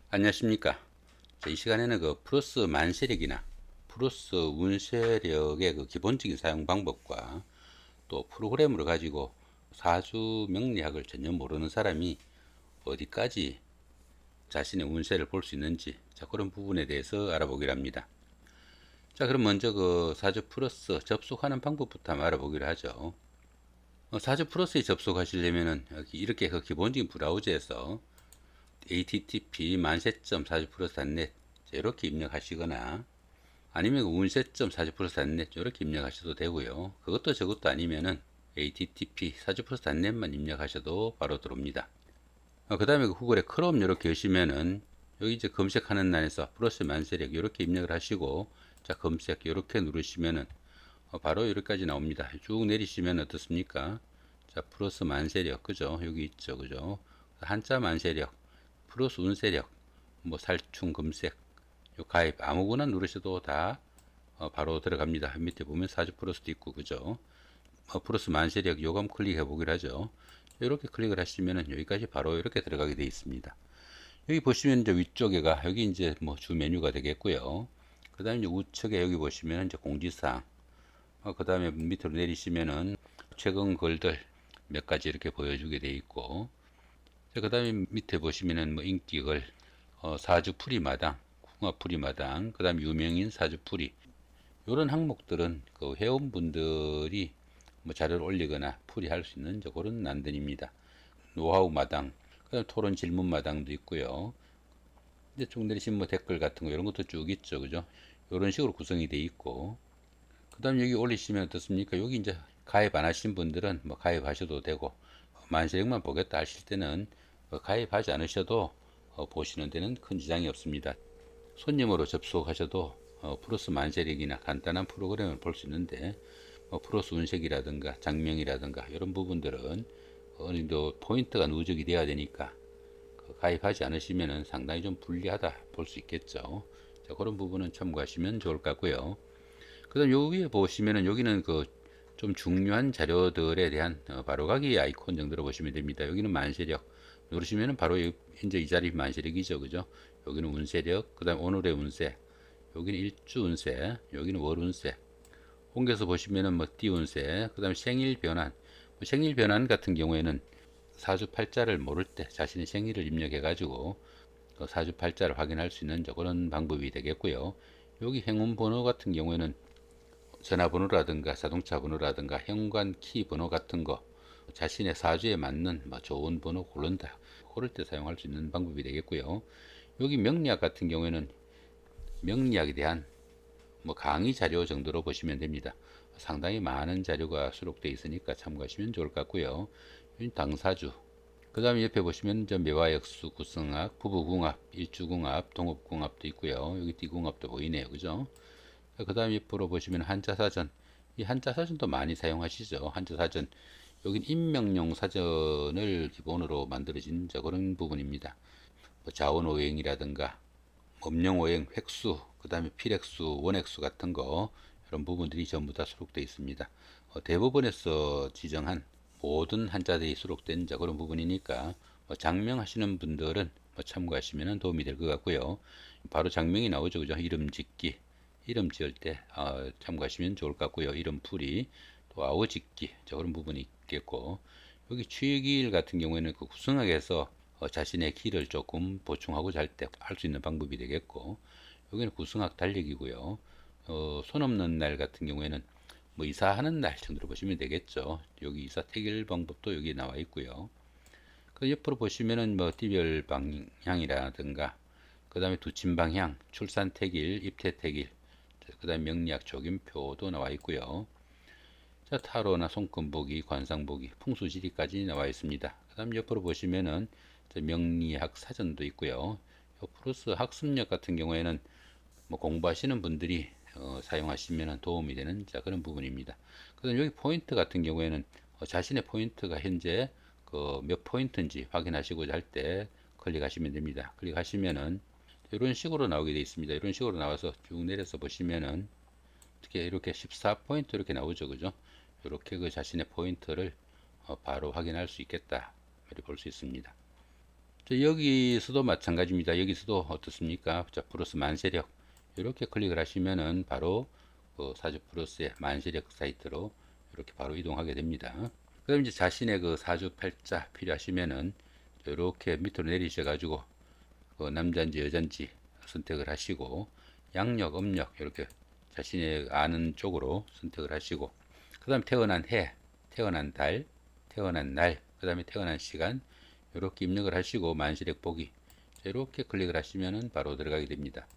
안녕하십니까. 이 시간에는 그 프로스 만세력이나 프로스 운세력의 그 기본적인 사용 방법과 또 프로그램을 가지고 사주 명리학을 전혀 모르는 사람이 어디까지 자신의 운세를 볼 수 있는지, 그런 부분에 대해서 알아보기로 합니다. 그럼 먼저 그 사주 플러스 접속하는 방법부터 한번 알아보기로 하죠. 사주 플러스에 접속하시려면은 여기 이렇게 그 기본적인 브라우저에서 http 만세.사주 플러스.net 이렇게 입력하시거나, 아니면 운세.사주 플러스.net 이렇게 입력하셔도 되고요. 그것도 저것도 아니면은 http 사주 플러스.net만 입력하셔도 바로 들어옵니다. 그 다음에 그 구글에 크롬 이렇게 여시면은 여기 이제 검색하는欄에서 플러스 만세력 이렇게 입력을 하시고, 검색 이렇게 누르시면은 바로 여기까지 나옵니다. 쭉 내리시면 어떻습니까? 플러스 만세력, 그죠? 여기 있죠, 그죠? 한자 만세력, 플러스 운세력, 뭐 살충 검색, 요 가입 아무거나 누르셔도 다 바로 들어갑니다. 밑에 보면 사주 플러스도 있고, 그죠? 플러스 만세력 요감 클릭해 보기로 하죠. 이렇게 클릭을 하시면은 여기까지 바로 이렇게 들어가게 되어 있습니다. 여기 보시면 이제 위쪽에가 여기 이제 뭐 주 메뉴가 되겠고요. 그 다음에 이제 우측에 여기 보시면 이제 공지사항, 그 다음에 밑으로 내리시면은 최근 글들 몇 가지 이렇게 보여주게 되어 있고, 그 다음에 밑에 보시면은 뭐 인기글, 사주풀이 마당, 궁합풀이 마당, 그 다음 유명인 사주풀이, 이런 항목들은 그 회원분들이 뭐 자료를 올리거나 풀이할 수 있는 그런 난들입니다. 노하우 마당, 그다음 토론 질문 마당도 있고요. 이제 쭉 내리시면 뭐 댓글 같은 거 이런 것도 쭉 있죠, 그죠? 이런 식으로 구성이 돼 있고, 그다음 여기 올리시면 어떻습니까? 여기 이제 가입 안 하신 분들은 뭐 가입하셔도 되고, 만세력만 보겠다 하실 때는 가입하지 않으셔도 보시는 데는 큰 지장이 없습니다. 손님으로 접속하셔도 플러스 만세력이나 간단한 프로그램을 볼 수 있는데, 플러스 운색이라든가 장명이라든가 이런 부분들은 어느 정도 포인트가 누적이 돼야 되니까 가입하지 않으시면 상당히 좀 불리하다 볼 수 있겠죠. 그런 부분은 참고하시면 좋을 것 같고요. 그 다음 요 위에 보시면은 여기는 그 좀 중요한 자료들에 대한 바로가기 아이콘 정도로 보시면 됩니다. 여기는 만세력 누르시면은 바로 현재 이 자리 만세력이죠, 그죠? 여기는 운세력, 그 다음 오늘의 운세, 여기는 일주 운세, 여기는 월 운세. 옮겨서 보시면은 뭐 띠운세, 그 다음 생일 변환. 생일 변환 같은 경우에는 사주팔자를 모를 때 자신의 생일을 입력해가지고 사주팔자를 확인할 수 있는 그런 방법이 되겠고요. 여기 행운 번호 같은 경우에는 전화번호라든가 자동차 번호라든가 현관 키 번호 같은 거 자신의 사주에 맞는 좋은 번호 고른다, 그럴 때 사용할 수 있는 방법이 되겠고요. 여기 명리학 같은 경우에는 명리학에 대한 뭐 강의 자료 정도로 보시면 됩니다. 상당히 많은 자료가 수록되어 있으니까 참고하시면 좋을 것 같고요. 당사주, 그 다음에 옆에 보시면 매화역수, 구성학, 부부궁합, 일주궁합, 동업궁합도 있고요. 여기 띠궁합도 보이네요, 그죠? 그 다음 옆으로 보시면 한자사전, 이 한자사전도 많이 사용하시죠. 한자사전, 여긴 인명용 사전을 기본으로 만들어진 그런 부분입니다. 뭐 자원오행이라든가 음영오행, 획수, 그 다음에 필획수, 원획수 같은 거 이런 부분들이 전부 다 수록되어 있습니다. 대법원에서 지정한 모든 한자들이 수록된 그런 부분이니까 장명하시는 분들은 참고하시면 도움이 될 것 같고요. 바로 장명이 나오죠, 그죠? 이름 짓기, 이름 지을 때 참고하시면 좋을 것 같고요. 이름 풀이, 또 아워 짓기, 그런 부분이 있겠고, 여기 취길 같은 경우에는 그 구성학에서 자신의 키를 조금 보충하고 잘 때 할 수 있는 방법이 되겠고, 여기는 구성학 달력이고요. 손 없는 날 같은 경우에는 뭐 이사하는 날 정도로 보시면 되겠죠. 여기 이사 태길 방법도 여기 나와 있고요. 그 옆으로 보시면은 뭐 띠별 방향이라든가, 그 다음에 두침 방향, 출산 태길, 입퇴 태길, 그 다음에 명리학 조김표도 나와 있고요. 자, 타로나 손금보기, 관상보기, 풍수지리까지 나와 있습니다. 그 다음 옆으로 보시면은 명리학 사전도 있고요. 플러스 학습력 같은 경우에는 뭐 공부하시는 분들이 사용하시면 도움이 되는 그런 부분입니다. 그다음 여기 포인트 같은 경우에는 자신의 포인트가 현재 그 몇 포인트인지 확인하시고자 할 때 클릭하시면 됩니다. 클릭하시면은 이런 식으로 나오게 되어 있습니다. 이런 식으로 나와서 쭉 내려서 보시면은 어떻게 이렇게 14포인트 이렇게 나오죠, 그죠? 이렇게 그 자신의 포인트를 바로 확인할 수 있겠다, 이렇게 볼 수 있습니다. 여기서도 마찬가지입니다. 여기서도 어떻습니까? 자, 플러스 만세력 이렇게 클릭을 하시면은 바로 그 사주 플러스의 만세력 사이트로 이렇게 바로 이동하게 됩니다. 그다음 이제 자신의 그 사주 팔자 필요하시면은 이렇게 밑으로 내리셔 가지고 그 남자인지 여잔지 선택을 하시고 양력, 음력 이렇게 자신의 아는 쪽으로 선택을 하시고 그다음 태어난 해, 태어난 달, 태어난 날, 그다음에 태어난 시간 이렇게 입력을 하시고 만시력 보기 이렇게 클릭을 하시면은 바로 들어가게 됩니다.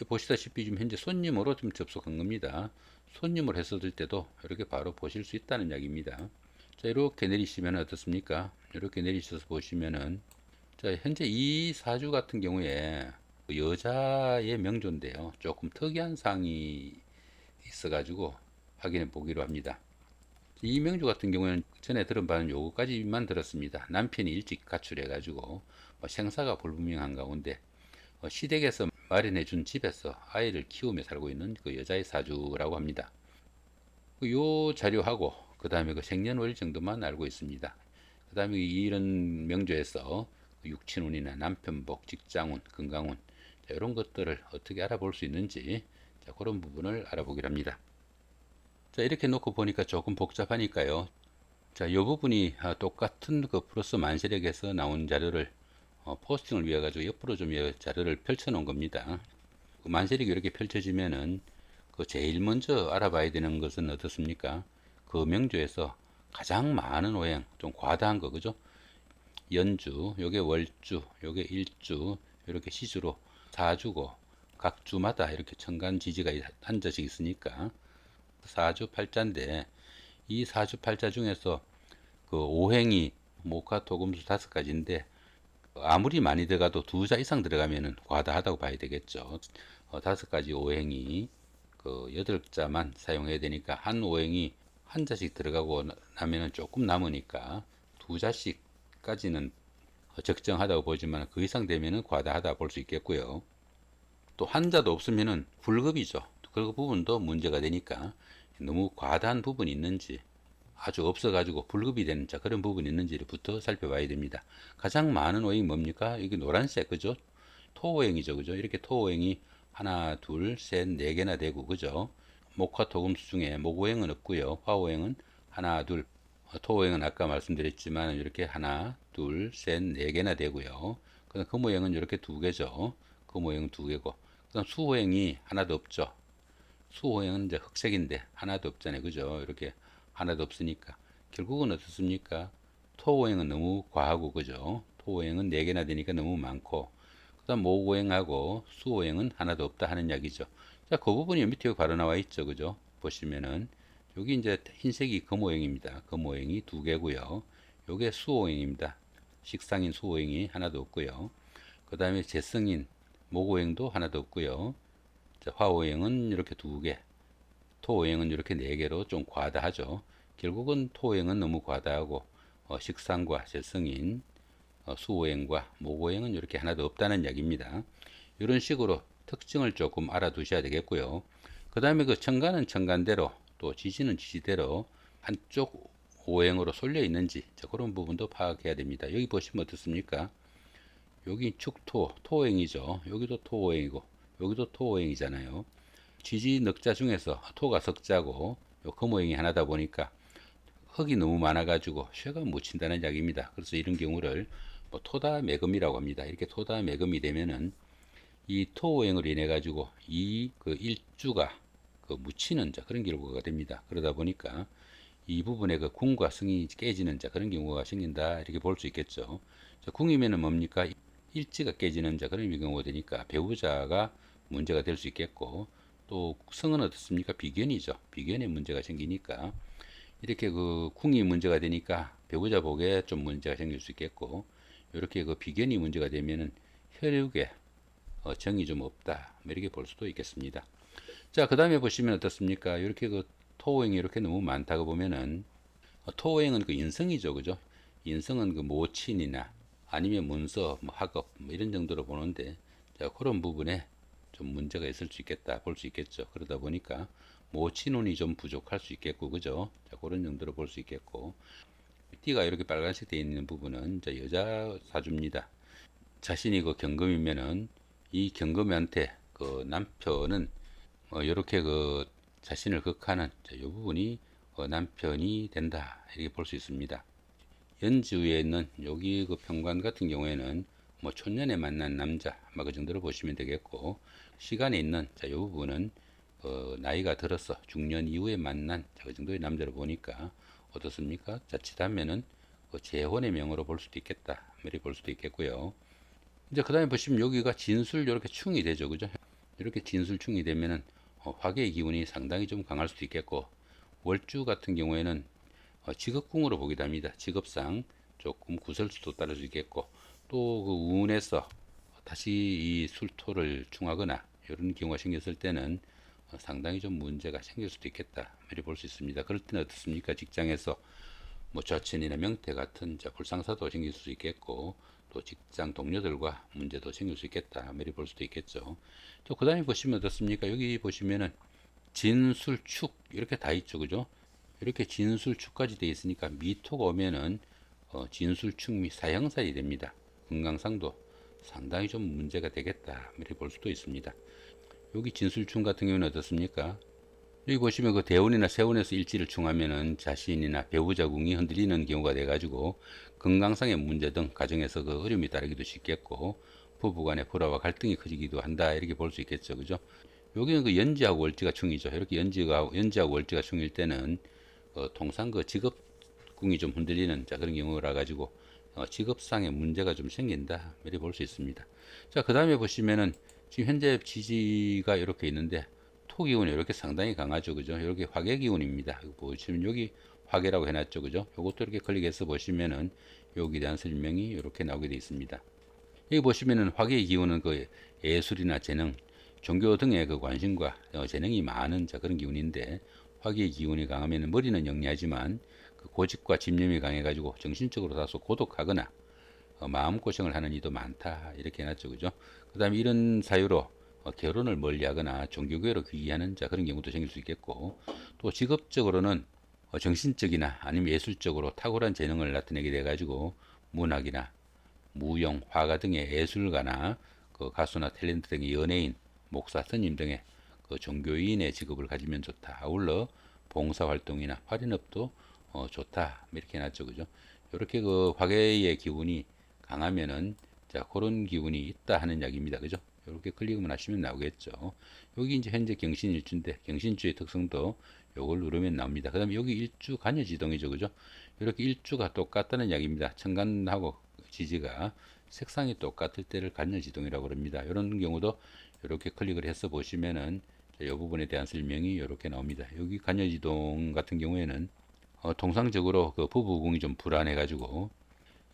보시다시피 지금 현재 손님으로 좀 접속한 겁니다. 손님으로 했었을 때도 이렇게 바로 보실 수 있다는 이야기입니다. 자, 이렇게 내리시면 어떻습니까? 이렇게 내리셔서 보시면은 자, 현재 이 사주 같은 경우에 여자의 명조인데요. 조금 특이한 사항이 있어가지고 확인해 보기로 합니다. 이 명조 같은 경우에는 전에 들은 바는 요거까지만 들었습니다. 남편이 일찍 가출해가지고 생사가 불분명한 가운데 시댁에서 마련해준 집에서 아이를 키우며 살고 있는 그 여자의 사주라고 합니다. 요 자료하고 그 다음에 그 생년월일 정도만 알고 있습니다. 그 다음에 이런 명조에서 육친운이나 남편복, 직장운, 건강운 이런 것들을 어떻게 알아볼 수 있는지 그런 부분을 알아보기로 합니다. 자, 이렇게 놓고 보니까 조금 복잡하니까요. 자, 이 부분이 똑같은 그 플러스 만세력에서 나온 자료를 포스팅을 위해 가지고 옆으로 좀 자료를 펼쳐 놓은 겁니다. 그 만세력이 이렇게 펼쳐지면은 그 제일 먼저 알아봐야 되는 것은 어떻습니까? 그 명조에서 가장 많은 오행, 좀 과다한 거, 그죠? 연주, 요게 월주, 요게 일주, 이렇게 시주로 사주고 각 주마다 이렇게 천간 지지가 한 자씩 있으니까 사주 팔자인데 이 사주 팔자 중에서 그 오행이 목화 토금수 5가지인데 아무리 많이 들어가도 2자 이상 들어가면은 과다하다고 봐야 되겠죠. 5가지 오행이 그 8자만 사용해야 되니까 한 오행이 한 자씩 들어가고 나면은 조금 남으니까 2자씩까지는 적정하다고 보지만 그 이상 되면은 과다하다 볼 수 있겠고요. 또 한자도 없으면은 불급이죠. 그 부분도 문제가 되니까 너무 과다한 부분이 있는지 아주 없어가지고 불급이 되는 자 그런 부분이 있는지부터 살펴봐야 됩니다. 가장 많은 오행이 뭡니까? 이게 노란색 그죠? 토오행이죠, 그죠? 이렇게 토오행이 하나, 둘, 셋, 네 개나 되고 그죠? 목화 토금수 중에 목오행은 없고요. 화오행은 하나, 둘, 토오행은 아까 말씀드렸지만 이렇게 하나, 둘, 셋, 네 개나 되고요. 그다음 금오행은 이렇게 2개죠. 금오행은 2개고, 그다음 수오행이 하나도 없죠. 수호행은 이제 흑색인데 하나도 없잖아요. 그죠? 이렇게 하나도 없으니까 결국은 어떻습니까? 토호행은 너무 과하고 그죠? 토호행은 4개나 되니까 너무 많고 그다음 모호행하고 수호행은 하나도 없다 하는 이야기죠. 자, 그 부분이 밑에 바로 나와 있죠. 그죠? 보시면은 여기 이제 흰색이 금오행입니다. 금오행이 2개고요. 요게 수호행입니다. 식상인 수호행이 하나도 없고요. 그 다음에 재성인 목오행도 하나도 없고요. 자, 화오행은 이렇게 2개, 토오행은 이렇게 4개로 좀 과다하죠. 결국은 토오행은 너무 과다하고 식상과 재성인, 수오행과 목오행은 이렇게 하나도 없다는 이야기입니다. 이런 식으로 특징을 조금 알아두셔야 되겠고요. 그 다음에 그 천간은 천간대로 또 지지는 지지대로 한쪽 오행으로 쏠려 있는지 그런 부분도 파악해야 됩니다. 여기 보시면 어떻습니까? 여기 축토, 토오행이죠. 여기도 토오행이고 여기도 토오행이잖아요. 지지 넉자 중에서 토가 석자고 요 금오행이 하나다 보니까 흙이 너무 많아가지고 쇠가 못 친다는 이야기입니다. 그래서 이런 경우를 뭐 토다 매금이라고 합니다. 이렇게 토다 매금이 되면은 이 토오행으로 인해 가지고 이 그 일주가 그 묻히는 자 그런 결과가 됩니다. 그러다 보니까 이 부분에 그 궁과 성이 깨지는 자 그런 경우가 생긴다 이렇게 볼 수 있겠죠. 자, 궁이면은 뭡니까? 일지가 깨지는 자 그런 경우가 되니까 배우자가 문제가 될 수 있겠고 또 성은 어떻습니까? 비견이죠. 비견에 문제가 생기니까 이렇게 그 궁이 문제가 되니까 배우자 복에 좀 문제가 생길 수 있겠고 이렇게 그 비견이 문제가 되면은 혈육에 정이 좀 없다 뭐 이렇게 볼 수도 있겠습니다. 자, 그 다음에 보시면 어떻습니까? 이렇게 그 토오행이 이렇게 너무 많다고 보면은 토오행은 그 인성이죠, 그죠? 인성은 그 모친이나 아니면 문서, 뭐 학업 뭐 이런 정도로 보는데 자, 그런 부분에 좀 문제가 있을 수 있겠다 볼 수 있겠죠. 그러다 보니까 모친운이 좀 부족할 수 있겠고, 그죠? 자, 그런 정도로 볼 수 있겠고 띠가 이렇게 빨간색 되어 있는 부분은 자, 여자 사주입니다. 자신이 그 경금이면은 이 경금한테 그 남편은 이렇게 그 자신을 극하는 이 부분이 남편이 된다 이렇게 볼 수 있습니다. 연지위에 있는 여기 그 평관 같은 경우에는 뭐 촌년에 만난 남자 그 정도로 보시면 되겠고, 시간에 있는 이 부분은 나이가 들어서 중년 이후에 만난 그 정도의 남자로 보니까 어떻습니까? 자칫하면은 재혼의 명으로 볼 수도 있겠다 이렇게 볼 수도 있겠고요. 이제 그 다음에 보시면 여기가 진술 이렇게 충이 되죠, 그죠? 이렇게 진술 충이 되면은 화계의 기운이 상당히 좀 강할 수도 있겠고, 월주 같은 경우에는 직업궁으로 보기도 합니다. 직업상 조금 구설수도 따를 수 있겠고, 또 그 운에서 다시 이 술토를 충하거나 이런 경우가 생겼을 때는 상당히 좀 문제가 생길 수도 있겠다 이렇게 볼 수 있습니다. 그럴 때는 어떻습니까? 직장에서 뭐 좌천이나 명태 같은 불상사도 생길 수 있겠고, 또 직장 동료들과 문제도 생길 수 있겠다 이렇게 볼 수도 있겠죠. 또 그 다음에 보시면 어떻습니까? 여기 보시면은 진술축 이렇게 다 있죠, 그죠? 이렇게 진술축까지 되어 있으니까 미토가 오면은 진술축 및 사형살이 됩니다. 건강상도 상당히 좀 문제가 되겠다 이렇게 볼 수도 있습니다. 여기 진술충 같은 경우는 어떻습니까? 여기 보시면 그 대운이나 세운에서 일지를 충하면은 자신이나 배우자 궁이 흔들리는 경우가 돼가지고 건강상의 문제 등 가정에서 그 어려움이 따르기도 쉽겠고, 부부간의 불화와 갈등이 커지기도 한다 이렇게 볼 수 있겠죠, 그죠? 여기는 그 연지하고 월지가 충이죠. 이렇게 연지하고 월지가 충일 때는 통상 그 직업궁이 좀 흔들리는 그런 경우라 가지고 직업상의 문제가 좀 생긴다 이렇게 볼 수 있습니다. 자, 그 다음에 보시면은 지금 현재 지지가 이렇게 있는데 토 기운이 이렇게 상당히 강하죠, 그죠? 이렇게 화계 기운입니다. 보시면 여기 화계라고 해놨죠, 그죠? 요것도 이렇게 클릭해서 보시면은 여기에 대한 설명이 이렇게 나오게 되어 있습니다. 여기 보시면은 화계의 기운은 그 예술이나 재능, 종교 등의 그 관심과 재능이 많은 그런 기운인데, 화기의 기운이 강하면 머리는 영리하지만 그 고집과 집념이 강해가지고 정신적으로 다소 고독하거나 마음고생을 하는 이도 많다 이렇게 해놨죠, 그죠? 그 다음에 이런 사유로 결혼을 멀리하거나 종교교회로 귀의하는 그런 경우도 생길 수 있겠고, 또 직업적으로는 정신적이나 아니면 예술적으로 탁월한 재능을 나타내게 돼가지고 문학이나 무용, 화가 등의 예술가나 그 가수나 탤런트 등의 연예인, 목사, 스님 등의 그 종교인의 직업을 가지면 좋다. 아울러 봉사활동이나 활인업도 좋다. 이렇게 해놨죠, 그죠? 이렇게 그 화계의 기운이 강하면은 그런 기운이 있다 하는 이야기입니다, 그죠? 이렇게 클릭만 하시면 나오겠죠. 여기 이제 현재 경신일주인데 경신주의 특성도 요걸 누르면 나옵니다. 그 다음에 여기 일주 간여지동이죠, 그죠? 이렇게 일주가 똑같다는 이야기입니다. 천간하고 지지가 색상이 똑같을 때를 간여지동이라고 합니다. 이런 경우도 이렇게 클릭을 해서 보시면은 이 부분에 대한 설명이 이렇게 나옵니다. 여기 간여지동 같은 경우에는 통상적으로 그 부부궁이 좀 불안해가지고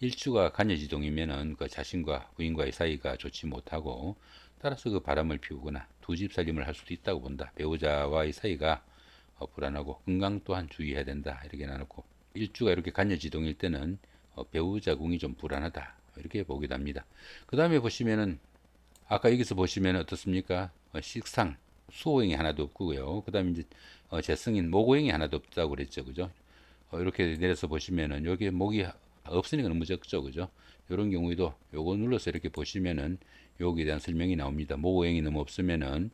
일주가 간여지동이면은 그 자신과 부인과의 사이가 좋지 못하고, 따라서 그 바람을 피우거나 두 집 살림을 할 수도 있다고 본다. 배우자와의 사이가 불안하고 건강 또한 주의해야 된다 이렇게 나누고, 일주가 이렇게 간여지동일 때는 배우자 궁이 좀 불안하다 이렇게 보기도 합니다. 그 다음에 보시면은 아까 여기서 보시면 어떻습니까? 식상 수호행이 하나도 없고요. 그 다음에 이제 재성인 목호행이 하나도 없다고 그랬죠, 그죠? 이렇게 내려서 보시면은 여기 목이 없으니까 너무 적죠, 그죠? 이런 경우에도 요거 눌러서 이렇게 보시면은 여기에 대한 설명이 나옵니다. 목호행이 너무 없으면은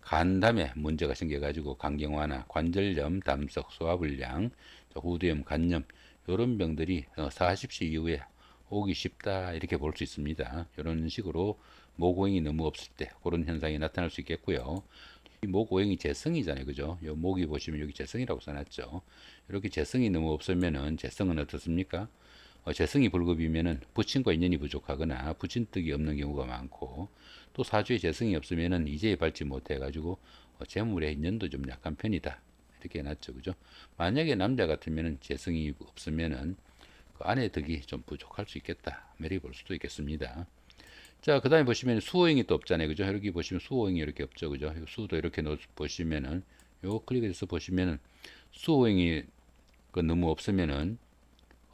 간담에 문제가 생겨가지고 간경화나 관절염, 담석, 소화불량, 후두염, 간염 이런 병들이 40세 이후에 오기 쉽다 이렇게 볼 수 있습니다. 이런 식으로 목오행이 너무 없을 때 그런 현상이 나타날 수 있겠고요. 이 목오행이 재성이잖아요, 그죠? 요 목이 보시면 여기 재성이라고 써놨죠. 이렇게 재성이 너무 없으면은 재성은 어떻습니까? 재성이 불급이면은 부친과 인연이 부족하거나 부친떡이 없는 경우가 많고, 또 사주에 재성이 없으면은 이재에 밟지 못해가지고 재물의 인연도 좀 약한 편이다 이렇게 해놨죠, 그죠? 만약에 남자 같으면은 재성이 없으면은 그 아내 덕이 좀 부족할 수 있겠다 이렇게 볼 수도 있겠습니다. 자, 그 다음에 보시면 수호행이 또 없잖아요, 그죠? 여기 보시면 수호행이 이렇게 없죠, 그죠? 수도 이렇게 보시면은 요 클릭해서 보시면은 수호행이 그 너무 없으면은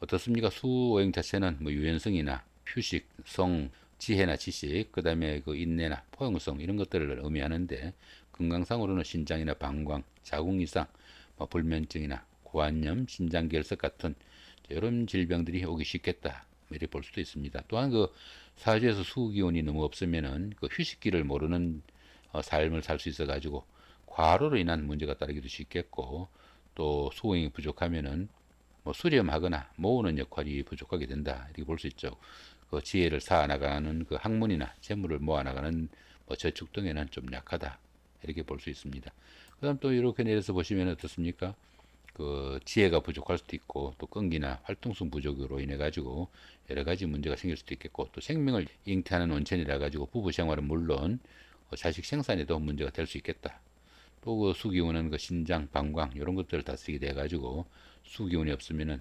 어떻습니까? 수오행 자체는 뭐 유연성이나 휴식, 성, 지혜나 지식, 그 다음에 그 인내나 포용성 이런 것들을 의미하는데, 건강상으로는 신장이나 방광, 자궁 이상, 뭐 불면증이나 고환염, 신장결석 같은 이런 질병들이 오기 쉽겠다 이렇게 볼 수도 있습니다. 또한 그 사주에서 수기운이 너무 없으면은 그 휴식기를 모르는 삶을 살 수 있어 가지고 과로로 인한 문제가 따르기도 쉽겠고, 또 수행이 부족하면은 뭐 수렴하거나 모으는 역할이 부족하게 된다, 이렇게 볼 수 있죠. 그 지혜를 쌓아나가는 그 학문이나 재물을 모아나가는 뭐 저축 등에는 좀 약하다, 이렇게 볼 수 있습니다. 그다음 또 이렇게 내려서 보시면 어떻습니까? 그 지혜가 부족할 수도 있고, 또 끈기나 활동성 부족으로 인해 가지고 여러 가지 문제가 생길 수도 있겠고, 또 생명을 잉태하는 원천이라 가지고 부부 생활은 물론 자식 생산에도 문제가 될 수 있겠다. 또 그 수기운은 그 신장, 방광 이런 것들을 다스리게 돼 가지고 수기운이 없으면은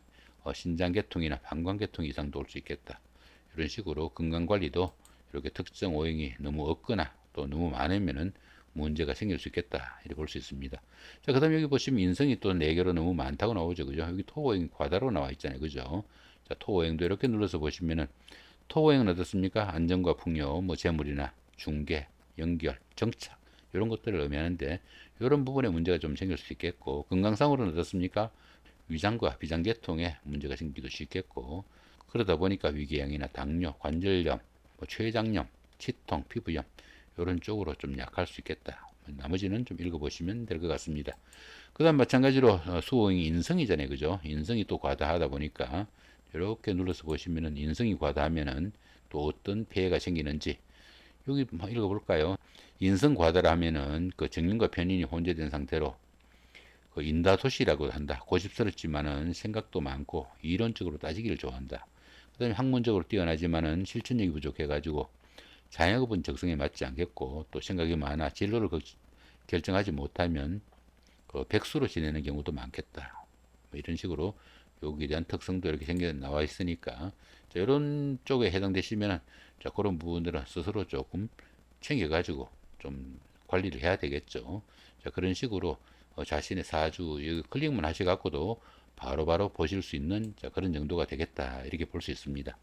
신장 계통이나 방광 계통 이상도 올 수 있겠다. 이런 식으로 건강 관리도 이렇게 특정 오행이 너무 없거나 또 너무 많으면은 문제가 생길 수 있겠다, 이렇게 볼 수 있습니다. 자, 그다음 여기 보시면 인성이 또 4개로 너무 많다고 나오죠, 그죠? 여기 토오행 과다로 나와 있잖아요, 그죠? 자, 토오행도 이렇게 눌러서 보시면은 토오행은 어떻습니까? 안정과 풍요, 뭐 재물이나 중개, 연결, 정착 이런 것들을 의미하는데, 이런 부분에 문제가 좀 생길 수 있겠고, 건강상으로는 어떻습니까? 위장과 비장계통에 문제가 생기기도 쉽겠고, 그러다 보니까 위궤양이나 당뇨, 관절염, 뭐 췌장염, 치통, 피부염 이런 쪽으로 좀 약할 수 있겠다. 나머지는 좀 읽어보시면 될 것 같습니다. 그 다음 마찬가지로 수호응이 인성이잖아요, 그죠? 인성이 또 과다하다 보니까 이렇게 눌러서 보시면은 인성이 과다하면은 또 어떤 폐해가 생기는지 여기 읽어볼까요? 인성 과다라 하면은 그 정신과 편인이 혼재된 상태로 그 인다도시라고 한다. 고집스럽지만은 생각도 많고 이론적으로 따지기를 좋아한다. 그다음에 학문적으로 뛰어나지만은 실천력이 부족해가지고 자영업은 적성에 맞지 않겠고, 또 생각이 많아 진로를 결정하지 못하면 그 백수로 지내는 경우도 많겠다. 뭐 이런 식으로 여기에 대한 특성도 이렇게 생겨 나와 있으니까, 자, 이런 쪽에 해당되시면은 자, 그런 부분들은 스스로 조금 챙겨가지고 좀 관리를 해야 되겠죠. 자, 그런 식으로 자신의 사주 여기 클릭만 하셔갖고도 바로바로 보실 수 있는 자, 그런 정도가 되겠다, 이렇게 볼 수 있습니다.